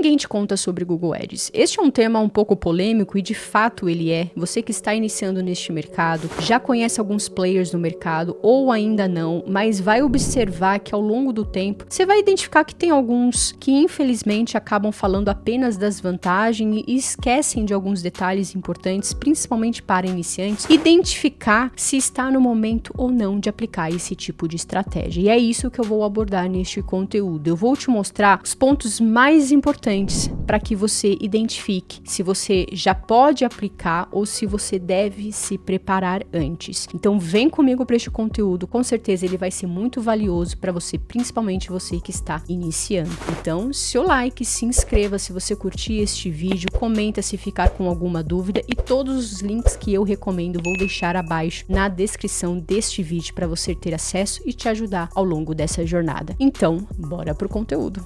ninguém te conta sobre Google Ads. Este é um tema um pouco polêmico e de fato ele é. Você que está iniciando neste mercado, já conhece alguns players no mercado ou ainda não, mas vai observar que ao longo do tempo, você vai identificar que tem alguns que infelizmente acabam falando apenas das vantagens e esquecem de alguns detalhes importantes, principalmente para iniciantes, identificar se está no momento ou não de aplicar esse tipo de estratégia. E é isso que eu vou abordar neste conteúdo. Eu vou te mostrar os pontos mais importantes para que você identifique se você já pode aplicar ou se você deve se preparar antes. Então vem comigo para este conteúdo, com certeza ele vai ser muito valioso para você, principalmente você que está iniciando. Então, seu like, se inscreva se você curtir este vídeo, comenta se ficar com alguma dúvida e todos os links que eu recomendo vou deixar abaixo na descrição deste vídeo para você ter acesso e te ajudar ao longo dessa jornada. Então, bora pro conteúdo.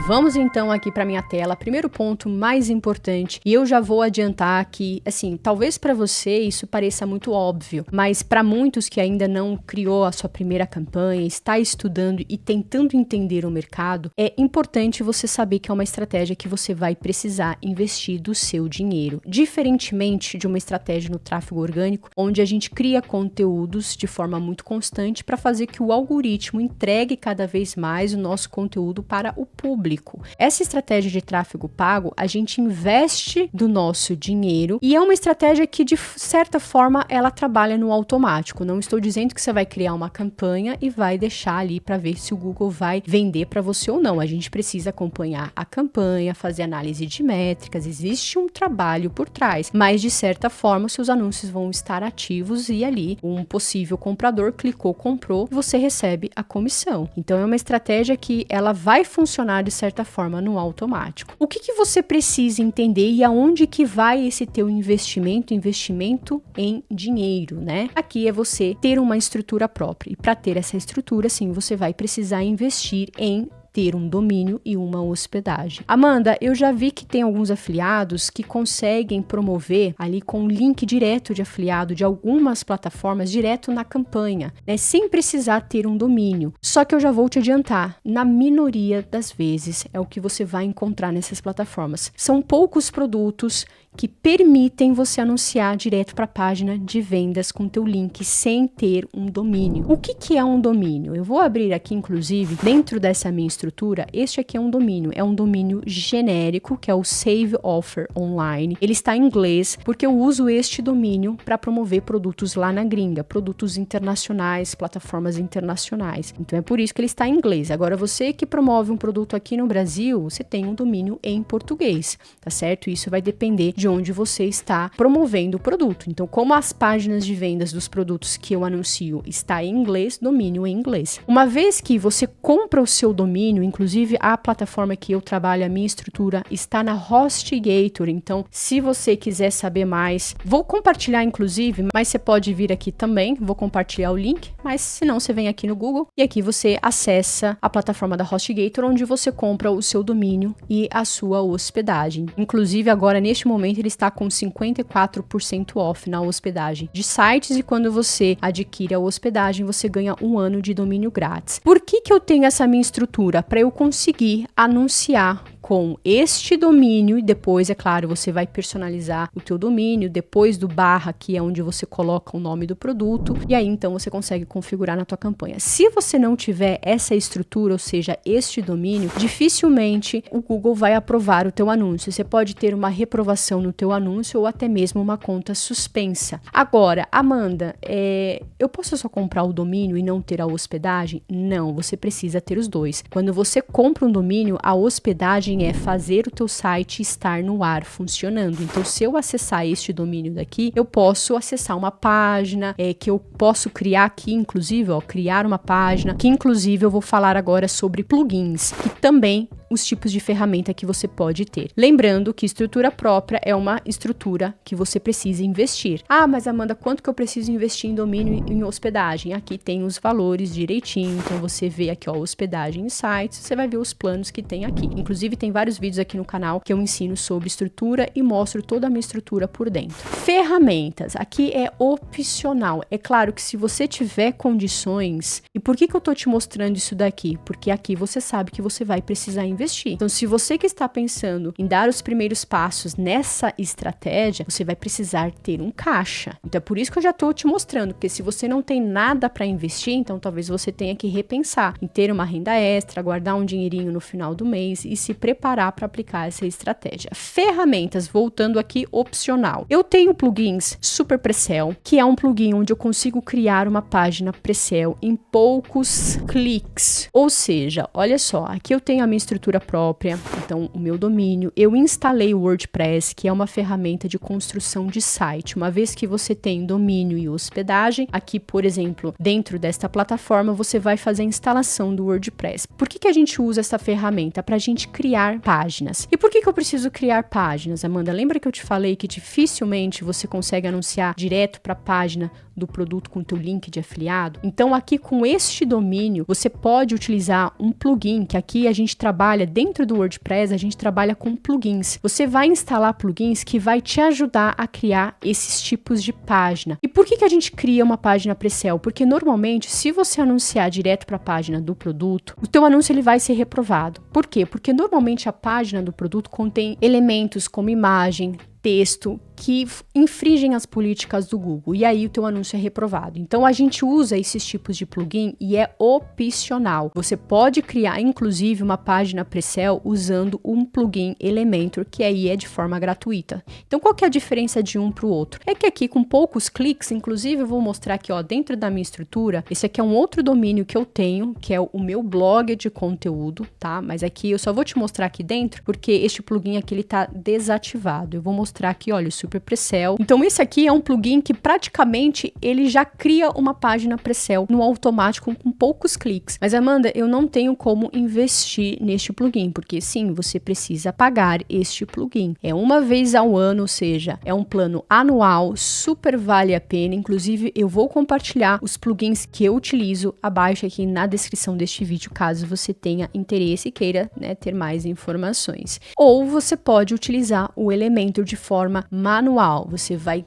Vamos então aqui para minha tela, primeiro ponto mais importante, e eu já vou adiantar que, assim, talvez para você isso pareça muito óbvio, mas para muitos que ainda não criou a sua primeira campanha, está estudando e tentando entender o mercado, é importante você saber que é uma estratégia que você vai precisar investir do seu dinheiro, diferentemente de uma estratégia no tráfego orgânico, onde a gente cria conteúdos de forma muito constante para fazer que o algoritmo entregue cada vez mais o nosso conteúdo para o público. Essa estratégia de tráfego pago, a gente investe do nosso dinheiro e é uma estratégia que, de certa forma, ela trabalha no automático. Não estou dizendo que você vai criar uma campanha e vai deixar ali para ver se o Google vai vender para você ou não. A gente precisa acompanhar a campanha, fazer análise de métricas, existe um trabalho por trás, mas de certa forma, seus anúncios vão estar ativos e ali um possível comprador clicou, comprou, você recebe a comissão. Então, é uma estratégia que ela vai funcionar de certa forma no automático. O que você precisa entender e aonde que vai esse teu investimento em dinheiro, né? Aqui é você ter uma estrutura própria e para ter essa estrutura, sim, você vai precisar investir em ter um domínio e uma hospedagem. Amanda, eu já vi que tem alguns afiliados que conseguem promover ali com link direto de afiliado de algumas plataformas direto na campanha, né, sem precisar ter um domínio. Só que eu já vou te adiantar, na minoria das vezes é o que você vai encontrar nessas plataformas. São poucos produtos que permitem você anunciar direto para a página de vendas com teu link sem ter um domínio. O que é um domínio? Eu vou abrir aqui, inclusive, dentro dessa minha estrutura, este aqui é um domínio genérico, que é o Save Offer Online. Ele está em inglês, porque eu uso este domínio para promover produtos lá na gringa, produtos internacionais, plataformas internacionais. Então é por isso que ele está em inglês. Agora, você que promove um produto aqui no Brasil, você tem um domínio em português, tá certo? Isso vai depender de onde você está promovendo o produto. Então, como as páginas de vendas dos produtos que eu anuncio está em inglês, domínio em inglês. Uma vez que você compra o seu domínio, inclusive a plataforma que eu trabalho, a minha estrutura, está na HostGator. Então, se você quiser saber mais, vou compartilhar inclusive, mas você pode vir aqui também, vou compartilhar o link, mas se não, você vem aqui no Google e aqui você acessa a plataforma da HostGator, onde você compra o seu domínio e a sua hospedagem. Inclusive, agora, neste momento, ele está com 54% off na hospedagem de sites e quando você adquire a hospedagem, você ganha 1 ano de domínio grátis. Por que eu tenho essa minha estrutura? Para eu conseguir anunciar com este domínio e depois, é claro, você vai personalizar o teu domínio, depois do barra, que é onde você coloca o nome do produto, e aí então você consegue configurar na tua campanha. Se você não tiver essa estrutura, ou seja, este domínio, dificilmente o Google vai aprovar o teu anúncio. Você pode ter uma reprovação no teu anúncio ou até mesmo uma conta suspensa. Agora, Amanda, eu posso só comprar o domínio e não ter a hospedagem? Não, você precisa ter os dois. Quando você compra um domínio, a hospedagem é fazer o teu site estar no ar, funcionando. Então, se eu acessar este domínio daqui, eu posso acessar uma página, que eu posso criar aqui, inclusive, criar uma página, que inclusive eu vou falar agora sobre plugins, que também os tipos de ferramenta que você pode ter. Lembrando que estrutura própria é uma estrutura que você precisa investir. Ah, mas Amanda, quanto que eu preciso investir em domínio e em hospedagem? Aqui tem os valores direitinho, então você vê aqui, ó, hospedagem e sites, você vai ver os planos que tem aqui. Inclusive tem vários vídeos aqui no canal que eu ensino sobre estrutura e mostro toda a minha estrutura por dentro. Ferramentas, aqui é opcional. É claro que se você tiver condições, e por que eu tô te mostrando isso daqui? Porque aqui você sabe que você vai precisar investir. Então, se você que está pensando em dar os primeiros passos nessa estratégia, você vai precisar ter um caixa. Então, é por isso que eu já tô te mostrando, porque se você não tem nada para investir, então talvez você tenha que repensar em ter uma renda extra, guardar um dinheirinho no final do mês e se preparar para aplicar essa estratégia. Ferramentas, voltando aqui, opcional. Eu tenho plugins Super Pre-Sell, que é um plugin onde eu consigo criar uma página Pre-Sell em poucos cliques. Ou seja, olha só, aqui eu tenho a minha estrutura própria, então o meu domínio, eu instalei o WordPress, que é uma ferramenta de construção de site. Uma vez que você tem domínio e hospedagem, aqui, por exemplo, dentro desta plataforma, você vai fazer a instalação do WordPress. Por que a gente usa essa ferramenta? Para a gente criar páginas. E por que eu preciso criar páginas, Amanda? Lembra que eu te falei que dificilmente você consegue anunciar direto para a página do produto com o teu link de afiliado? Então, aqui com este domínio, você pode utilizar um plugin, que aqui a gente trabalha dentro do WordPress, a gente trabalha com plugins. Você vai instalar plugins que vai te ajudar a criar esses tipos de página. E por que a gente cria uma página Pre-Sell? Porque normalmente, se você anunciar direto para a página do produto, o teu anúncio ele vai ser reprovado. Por quê? Porque normalmente a página do produto contém elementos como imagem, texto, que infringem as políticas do Google, e aí o teu anúncio é reprovado. Então a gente usa esses tipos de plugin e é opcional. Você pode criar inclusive uma página Pre-Sell usando um plugin Elementor, que aí é de forma gratuita. Então qual que é a diferença de um para o outro? É que aqui com poucos cliques, inclusive eu vou mostrar aqui, ó, dentro da minha estrutura, esse aqui é um outro domínio que eu tenho, que é o meu blog de conteúdo, tá? Mas aqui eu só vou te mostrar aqui dentro, porque este plugin aqui ele tá desativado. Eu vou mostrar aqui, olha, o Super Pre-Sell. Então esse aqui é um plugin que praticamente ele já cria uma página Pre-Sell no automático com poucos cliques. Mas Amanda, eu não tenho como investir neste plugin, porque sim, você precisa pagar este plugin. É uma vez ao ano, ou seja, é um plano anual, super vale a pena. Inclusive eu vou compartilhar os plugins que eu utilizo abaixo aqui na descrição deste vídeo, caso você tenha interesse e queira, né, ter mais informações. Ou você pode utilizar o Elementor de forma manual. Você vai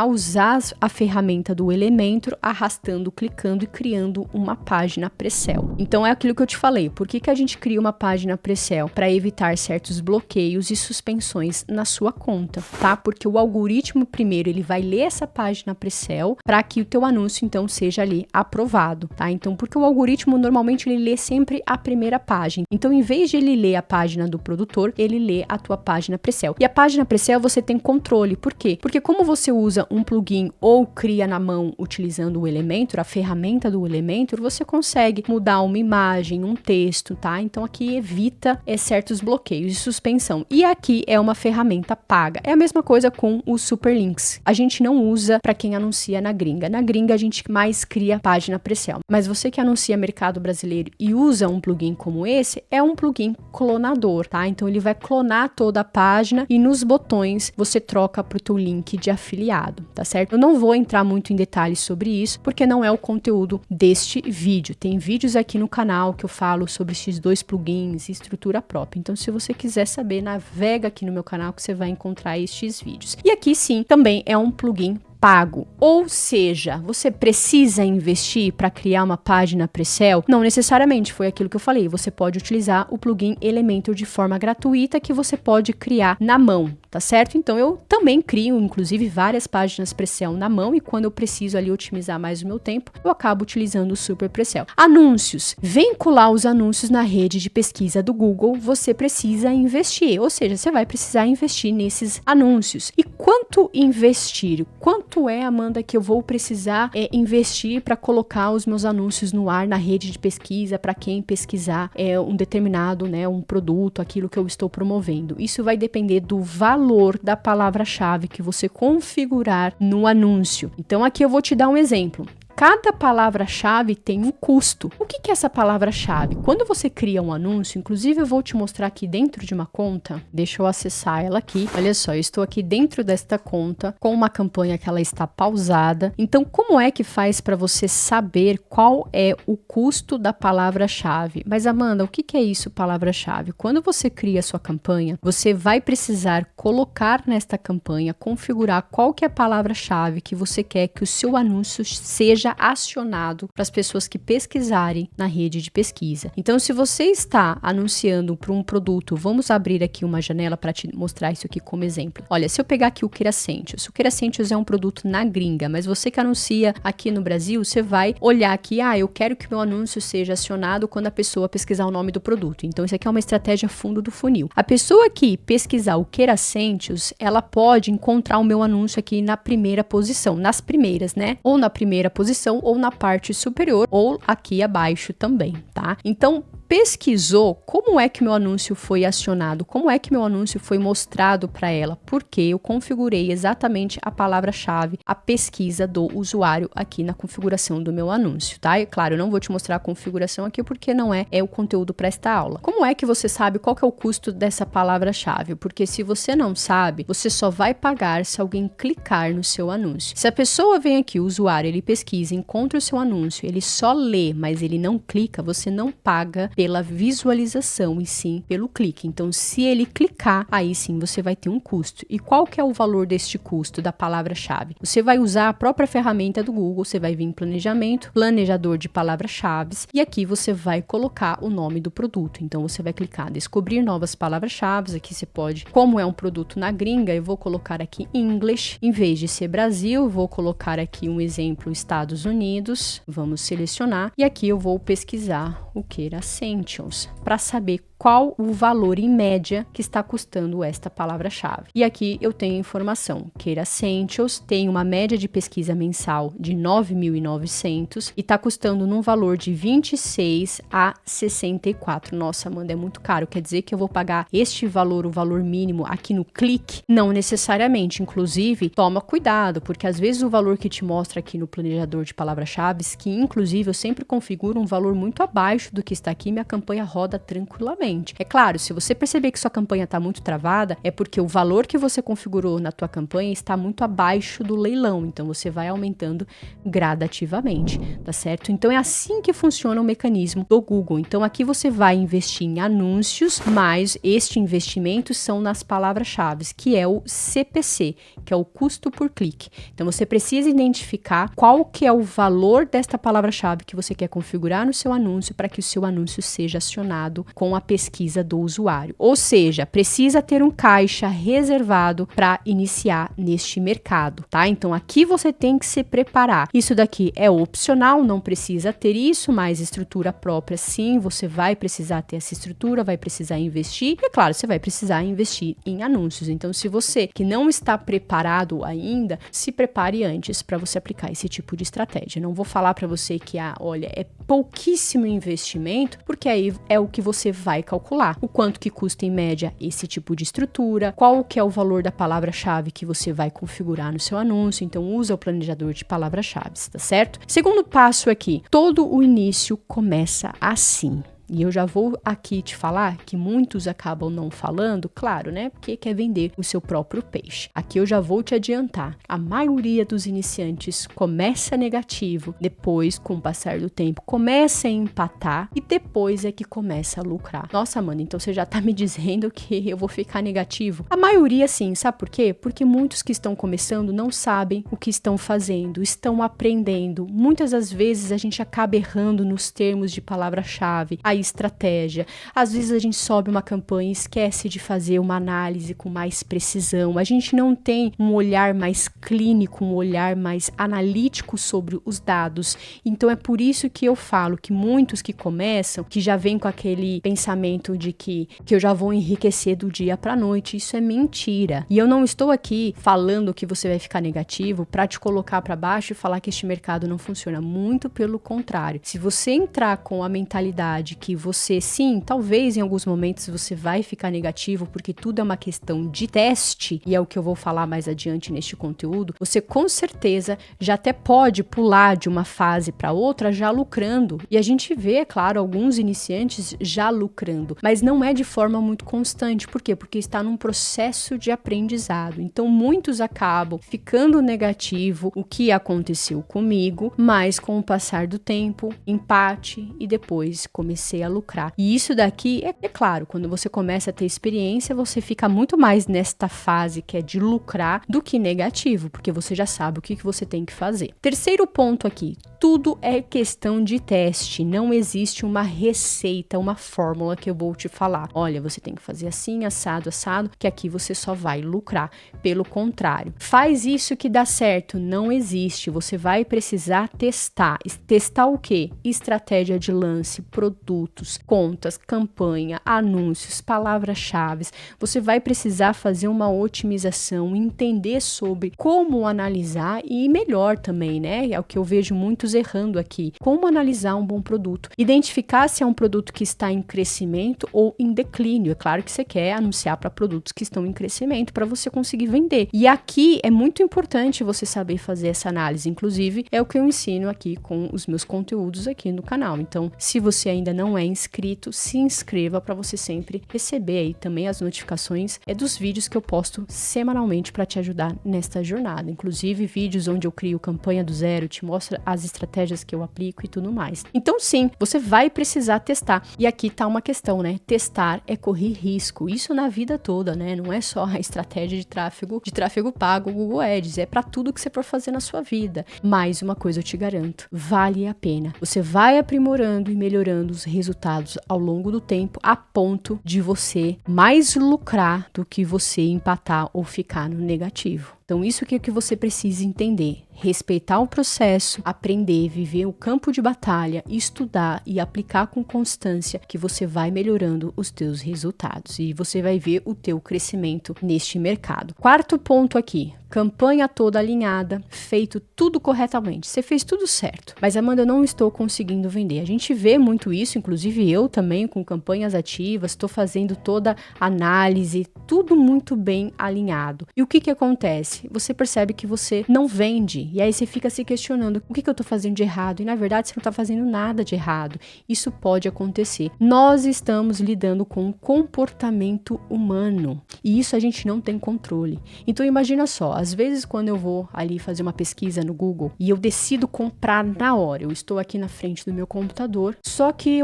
usar a ferramenta do Elementor, arrastando, clicando e criando uma página Pre-Sell. Então é aquilo que eu te falei. Por que a gente cria uma página Pre-Sell? Para evitar certos bloqueios e suspensões na sua conta, tá? Porque o algoritmo primeiro ele vai ler essa página Pre-Sell para que o teu anúncio então seja ali aprovado, tá? Então porque o algoritmo normalmente ele lê sempre a primeira página. Então em vez de ele ler a página do produtor, ele lê a tua página Pre-Sell. E a página Pre-Sell você tem controle. Por quê? Porque como você usa um plugin ou cria na mão utilizando o Elementor, a ferramenta do Elementor, você consegue mudar uma imagem, um texto, tá? Então aqui evita certos bloqueios de suspensão. E aqui é uma ferramenta paga. É a mesma coisa com os Superlinks. A gente não usa para quem anuncia na gringa. Na gringa a gente mais cria página Pre-Sell. Mas você que anuncia mercado brasileiro e usa um plugin como esse, é um plugin clonador, tá? Então ele vai clonar toda a página e nos botões você troca para o teu link de afiliado, tá certo? Eu não vou entrar muito em detalhes sobre isso, porque não é o conteúdo deste vídeo. Tem vídeos aqui no canal que eu falo sobre esses dois plugins e estrutura própria. Então, se você quiser saber, navega aqui no meu canal que você vai encontrar estes vídeos. E aqui sim, também é um plugin pago. Ou seja, você precisa investir para criar uma página Pre-Sell? Não necessariamente, foi aquilo que eu falei. Você pode utilizar o plugin Elementor de forma gratuita que você pode criar na mão, tá certo? Então eu também crio, inclusive, várias páginas Pre-Sell na mão e quando eu preciso ali otimizar mais o meu tempo, eu acabo utilizando o Super Pre-Sell. Anúncios. Vincular os anúncios na rede de pesquisa do Google, você precisa investir, ou seja, você vai precisar investir nesses anúncios. E quanto investir? Quanto é, Amanda, que eu vou precisar investir para colocar os meus anúncios no ar na rede de pesquisa para quem pesquisar um determinado, né, um produto, aquilo que eu estou promovendo? Isso vai depender do valor da palavra-chave que você configurar no anúncio. Então aqui eu vou te dar um exemplo. Cada palavra-chave tem um custo. O que é essa palavra-chave? Quando você cria um anúncio, inclusive eu vou te mostrar aqui dentro de uma conta, deixa eu acessar ela aqui. Olha só, eu estou aqui dentro desta conta com uma campanha que ela está pausada. Então, como é que faz para você saber qual é o custo da palavra-chave? Mas Amanda, o que é isso, palavra-chave? Quando você cria a sua campanha, você vai precisar colocar nesta campanha, configurar qual que é a palavra-chave que você quer que o seu anúncio seja acionado para as pessoas que pesquisarem na rede de pesquisa. Então, se você está anunciando para um produto, vamos abrir aqui uma janela para te mostrar isso aqui como exemplo. Olha, se eu pegar aqui o Queracentius é um produto na gringa, mas você que anuncia aqui no Brasil, você vai olhar aqui, eu quero que meu anúncio seja acionado quando a pessoa pesquisar o nome do produto. Então, isso aqui é uma estratégia fundo do funil. A pessoa que pesquisar o Queracentius, ela pode encontrar o meu anúncio aqui na primeira posição, nas primeiras, né? Ou na primeira posição, ou na parte superior, ou aqui abaixo também, tá? Então, pesquisou como é que meu anúncio foi acionado, como é que meu anúncio foi mostrado para ela, porque eu configurei exatamente a palavra-chave, a pesquisa do usuário aqui na configuração do meu anúncio, tá? E claro, eu não vou te mostrar a configuração aqui porque não é o conteúdo para esta aula. Como é que você sabe qual que é o custo dessa palavra-chave? Porque se você não sabe, você só vai pagar se alguém clicar no seu anúncio. Se a pessoa vem aqui, o usuário, ele pesquisa, encontra o seu anúncio, ele só lê, mas ele não clica, você não paga pela visualização e sim pelo clique. Então, se ele clicar, aí sim você vai ter um custo. E qual que é o valor deste custo da palavra-chave? Você vai usar a própria ferramenta do Google, você vai vir em planejamento, planejador de palavras-chave, e aqui você vai colocar o nome do produto. Então, você vai clicar descobrir novas palavras-chave, aqui você pode, como é um produto na gringa, eu vou colocar aqui English, em vez de ser Brasil, vou colocar aqui um exemplo Estados Unidos, vamos selecionar, e aqui eu vou pesquisar o Queracentius para saber qual o valor em média que está custando esta palavra-chave. E aqui eu tenho informação. Queracentius tem uma média de pesquisa mensal de 9.900 e está custando num valor de 26 a 64. Nossa, Amanda, é muito caro. Quer dizer que eu vou pagar este valor, o valor mínimo aqui no clique? Não necessariamente. Inclusive, toma cuidado, porque às vezes o valor que te mostra aqui no planejador de palavras-chave, que inclusive eu sempre configuro um valor muito abaixo do que está aqui, minha campanha roda tranquilamente. É claro, se você perceber que sua campanha está muito travada, é porque o valor que você configurou na tua campanha está muito abaixo do leilão, então você vai aumentando gradativamente, tá certo? Então é assim que funciona o mecanismo do Google. Então aqui você vai investir em anúncios, mas este investimento são nas palavras-chave, que é o CPC, que é o custo por clique. Então você precisa identificar qual que é o valor desta palavra-chave que você quer configurar no seu anúncio para que o seu anúncio seja acionado com a pesquisa do usuário. Ou seja, precisa ter um caixa reservado para iniciar neste mercado, tá? Então aqui você tem que se preparar. Isso daqui é opcional, não precisa ter isso, mas estrutura própria sim, você vai precisar ter essa estrutura, vai precisar investir. E é claro, você vai precisar investir em anúncios. Então se você que não está preparado ainda, se prepare antes para você aplicar esse tipo de estratégia. Não vou falar para você que olha, é pouquíssimo investimento, porque aí é o que você vai calcular. O quanto que custa em média esse tipo de estrutura, qual que é o valor da palavra-chave que você vai configurar no seu anúncio, então usa o planejador de palavras-chave, tá certo? Segundo passo aqui, todo o início começa assim. E eu já vou aqui te falar que muitos acabam não falando, claro, né? Porque quer vender o seu próprio peixe. Aqui eu já vou te adiantar. A maioria dos iniciantes começa negativo, depois, com o passar do tempo, começa a empatar e depois é que começa a lucrar. Nossa, mano, então você já tá me dizendo que eu vou ficar negativo? A maioria sim, sabe por quê? Porque muitos que estão começando não sabem o que estão fazendo, estão aprendendo. Muitas das vezes a gente acaba errando nos termos de palavra-chave, a estratégia. Às vezes a gente sobe uma campanha e esquece de fazer uma análise com mais precisão. A gente não tem um olhar mais clínico, um olhar mais analítico sobre os dados. Então é por isso que eu falo que muitos que começam, que já vêm com aquele pensamento de que eu já vou enriquecer do dia para a noite, isso é mentira. E eu não estou aqui falando que você vai ficar negativo para te colocar para baixo e falar que este mercado não funciona. Muito pelo contrário. Se você entrar com a mentalidade que você, sim, talvez em alguns momentos você vai ficar negativo, porque tudo é uma questão de teste, e é o que eu vou falar mais adiante neste conteúdo, você com certeza já até pode pular de uma fase para outra já lucrando. E a gente vê, é claro, alguns iniciantes já lucrando, mas não é de forma muito constante. Por quê? Porque está num processo de aprendizado. Então, muitos acabam ficando negativo, o que aconteceu comigo, mas com o passar do tempo, empate e depois comecei a lucrar. E isso daqui, é claro, quando você começa a ter experiência, você fica muito mais nesta fase que é de lucrar do que negativo, porque você já sabe o que você tem que fazer. Terceiro ponto aqui, tudo é questão de teste, não existe uma receita, uma fórmula que eu vou te falar. Olha, você tem que fazer assim, assado, assado, que aqui você só vai lucrar. Pelo contrário, faz isso que dá certo, não existe. Você vai precisar testar. Testar o quê? Estratégia de lance, produtos, contas, campanha, anúncios, palavras-chave. Você vai precisar fazer uma otimização, entender sobre como analisar e melhor também, né? É o que eu vejo muitos errando aqui. Como analisar um bom produto? Identificar se é um produto que está em crescimento ou em declínio. É claro que você quer anunciar para produtos que estão em crescimento para você conseguir vender. E aqui é muito importante você saber fazer essa análise. Inclusive, é o que eu ensino aqui com os meus conteúdos aqui no canal. Então, se você ainda não é inscrito, se inscreva para você sempre receber aí também as notificações dos vídeos que eu posto semanalmente para te ajudar nesta jornada. Inclusive, vídeos onde eu crio campanha do zero, te mostro as estratégias que eu aplico e tudo mais. Então, sim, você vai precisar testar. E aqui tá uma questão, né? Testar é correr risco. Isso na vida toda, né? Não é só a estratégia de tráfego pago, Google Ads. É para tudo que você for fazer na sua vida. Mais uma coisa eu te garanto, vale a pena. Você vai aprimorando e melhorando os resultados ao longo do tempo, a ponto de você mais lucrar do que você empatar ou ficar no negativo. Então, isso que é o que você precisa entender. Respeitar o processo, aprender, viver o campo de batalha, estudar e aplicar com constância, que você vai melhorando os teus resultados e você vai ver o teu crescimento neste mercado. Quarto ponto aqui. Campanha toda alinhada, feito tudo corretamente. Você fez tudo certo. Mas, Amanda, eu não estou conseguindo vender. A gente vê muito isso, inclusive eu também, com campanhas ativas, estou fazendo toda análise, tudo muito bem alinhado. E o que acontece? Você percebe que você não vende. E aí você fica se questionando, o que eu estou fazendo de errado? E na verdade você não está fazendo nada de errado. Isso pode acontecer. Nós estamos lidando com um comportamento humano. E isso a gente não tem controle. Então imagina só, às vezes quando eu vou ali fazer uma pesquisa no Google e eu decido comprar na hora, eu estou aqui na frente do meu computador, só que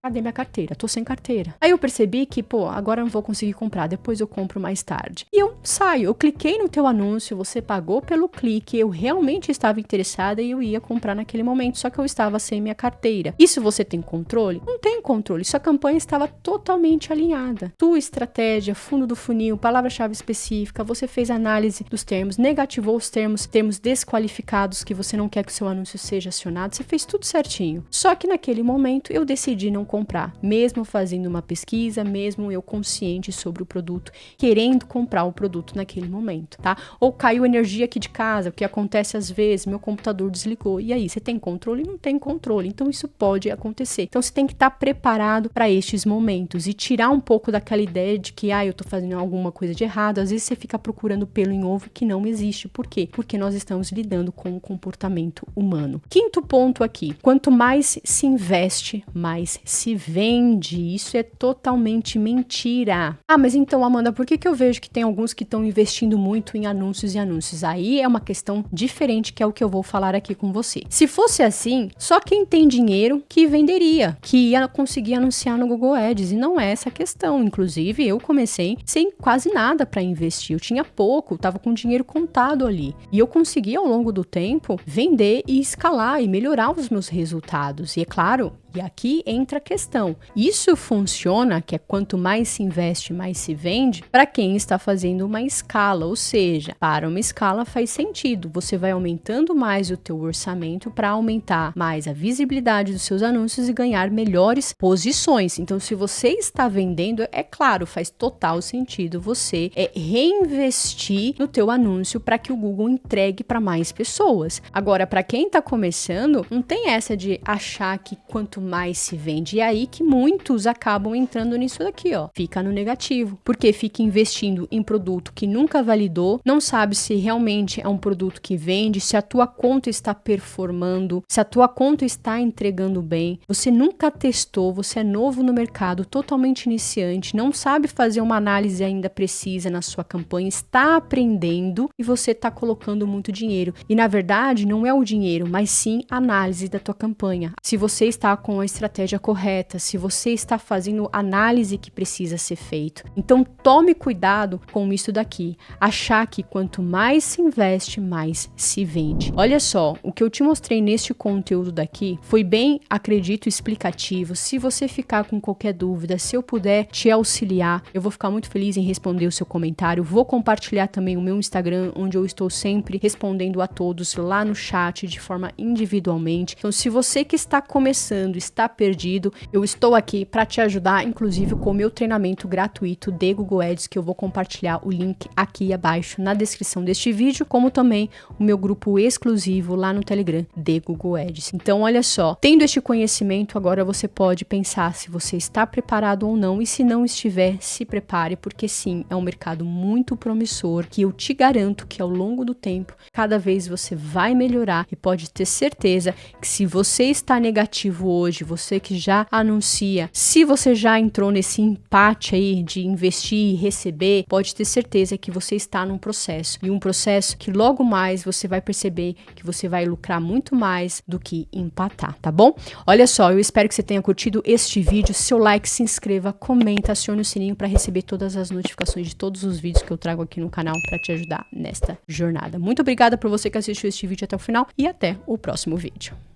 cadê minha carteira? Tô sem carteira. Aí eu percebi que, agora eu não vou conseguir comprar, depois eu compro mais tarde. E eu saio, eu cliquei no teu anúncio, você pagou pelo clique, eu realmente estava interessada e eu ia comprar naquele momento, só que eu estava sem minha carteira. Isso você tem controle? Não tem controle, sua campanha estava totalmente alinhada. Tua estratégia, fundo do funil, palavra-chave específica, você fez análise dos termos, negativou os termos desqualificados que você não quer que o seu anúncio seja acionado, você fez tudo certinho. Só que naquele momento eu decidi não comprar, mesmo fazendo uma pesquisa, mesmo eu consciente sobre o produto, querendo comprar o produto naquele momento, tá? Ou caiu energia aqui de casa, o que acontece às vezes, meu computador desligou, e aí, você tem controle? Não tem controle, então isso pode acontecer. Então você tem que estar preparado para estes momentos e tirar um pouco daquela ideia de que, eu tô fazendo alguma coisa de errado, às vezes você fica procurando pelo em ovo que não existe. Por quê? Porque nós estamos lidando com o comportamento humano. Quinto ponto aqui, quanto mais se investe, mais se vende. Isso é totalmente mentira. Mas então, Amanda, por que eu vejo que tem alguns que estão investindo muito em anúncios e anúncios? Aí é uma questão diferente, que é o que eu vou falar aqui com você. Se fosse assim, só quem tem dinheiro que venderia, que ia conseguir anunciar no Google Ads, e não é essa a questão. Inclusive, eu comecei sem quase nada para investir. Eu tinha pouco, estava com dinheiro contado ali. E eu consegui, ao longo do tempo, vender e escalar e melhorar os meus resultados. E é claro, e aqui entra a questão. Isso funciona, que é quanto mais se investe, mais se vende, para quem está fazendo uma escala, ou seja, para uma escala faz sentido. Você vai aumentando mais o teu orçamento para aumentar mais a visibilidade dos seus anúncios e ganhar melhores posições. Então, se você está vendendo, é claro, faz total sentido você reinvestir no teu anúncio para que o Google entregue para mais pessoas. Agora, para quem está começando, não tem essa de achar que quanto quanto mais se vende. E é aí que muitos acabam entrando nisso daqui, ó. Fica no negativo. Porque fica investindo em produto que nunca validou, não sabe se realmente é um produto que vende, se a tua conta está performando, se a tua conta está entregando bem. Você nunca testou, você é novo no mercado, totalmente iniciante, não sabe fazer uma análise ainda precisa na sua campanha, está aprendendo e você está colocando muito dinheiro. E na verdade não é o dinheiro, mas sim a análise da tua campanha. Se você está com a estratégia correta, se você está fazendo a análise que precisa ser feito. Então tome cuidado com isso daqui. Achar que quanto mais se investe, mais se vende. Olha só, o que eu te mostrei neste conteúdo daqui foi bem, acredito, explicativo. Se você ficar com qualquer dúvida, se eu puder te auxiliar, eu vou ficar muito feliz em responder o seu comentário. Vou compartilhar também o meu Instagram, onde eu estou sempre respondendo a todos lá no chat de forma individualmente. Então, se você que está começando, está perdido, eu estou aqui para te ajudar, inclusive com o meu treinamento gratuito de Google Ads, que eu vou compartilhar o link aqui abaixo na descrição deste vídeo, como também o meu grupo exclusivo lá no Telegram de Google Ads. Então, olha só, tendo este conhecimento, agora você pode pensar se você está preparado ou não, e se não estiver, se prepare, porque sim, é um mercado muito promissor, que eu te garanto que ao longo do tempo, cada vez você vai melhorar, e pode ter certeza que se você está negativo hoje, você que já anuncia, se você já entrou nesse empate aí de investir e receber, pode ter certeza que você está num processo, e um processo que logo mais você vai perceber que você vai lucrar muito mais do que empatar, tá bom? Olha só, eu espero que você tenha curtido este vídeo. Seu like, se inscreva, comenta, acione o sininho para receber todas as notificações de todos os vídeos que eu trago aqui no canal para te ajudar nesta jornada. Muito obrigada por você que assistiu este vídeo até o final e até o próximo vídeo.